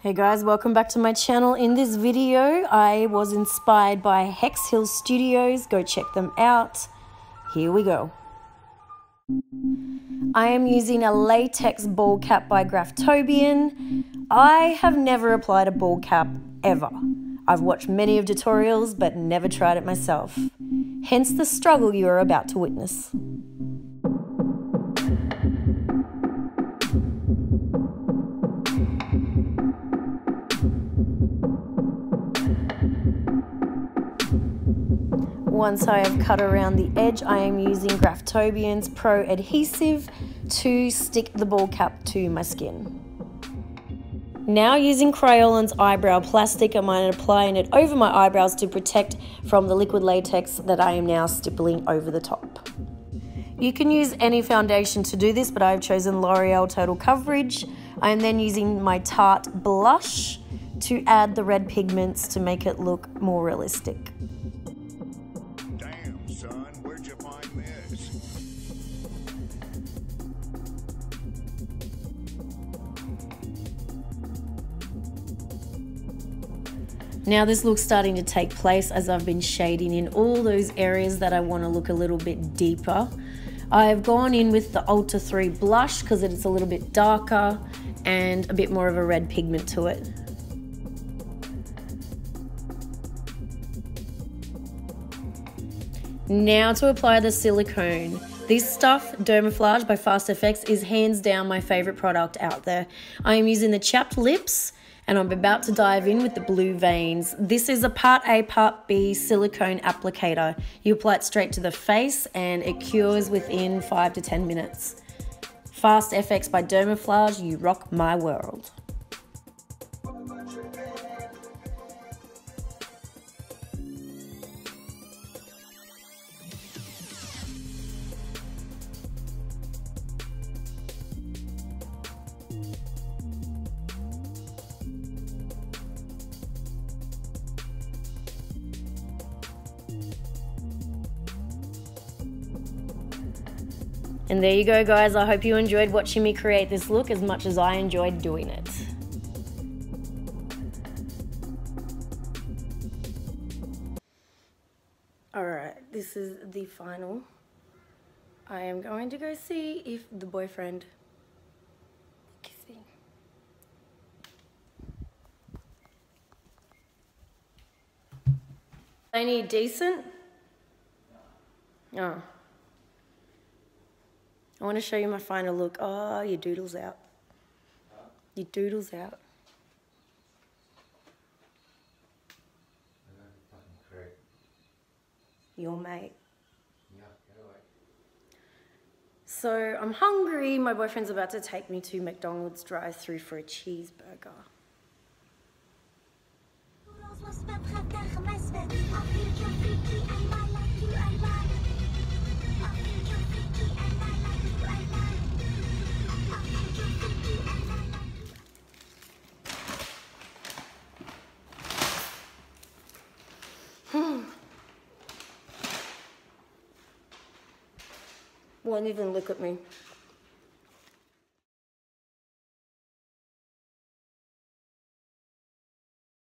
Hey guys, welcome back to my channel. In this video, I was inspired by Hex Hill Studios. Go check them out. Here we go. I am using a latex ball cap by Graftobian. I have never applied a ball cap ever. I've watched many of tutorials, but never tried it myself. Hence the struggle you are about to witness. Once I have cut around the edge, I am using Graftobian's Pro Adhesive to stick the ball cap to my skin. Now using Kryolan's eyebrow plastic, I'm applying it over my eyebrows to protect from the liquid latex that I am now stippling over the top. You can use any foundation to do this, but I've chosen Loreal Total Coverage. I am then using my Tarte blush to add the red pigments to make it look more realistic. Son, where'd you find this? Now this look's starting to take place as I've been shading in all those areas that I want to look a little bit deeper. I've gone in with the Ultra 3 blush because it's a little bit darker and a bit more of a red pigment to it. Now to apply the silicone. This stuff, Dermaflage by fastfx, is hands down my favourite product out there. I am using the chapped lips and I'm about to dive in with the blue veins. This is a part A, part B silicone applicator. You apply it straight to the face and it cures within 5 to 10 minutes. Fastfx by Dermaflage, you rock my world. And there you go guys, I hope you enjoyed watching me create this look as much as I enjoyed doing it. Alright, this is the final. I am going to go see if the boyfriend is kissing. Any decent? Oh. I want to show you my final look. Oh, your doodle's out. Your doodle's out. Your mate. Yeah, get away. So I'm hungry. My boyfriend's about to take me to McDonald's drive-thru for a cheeseburger. Won't even look at me.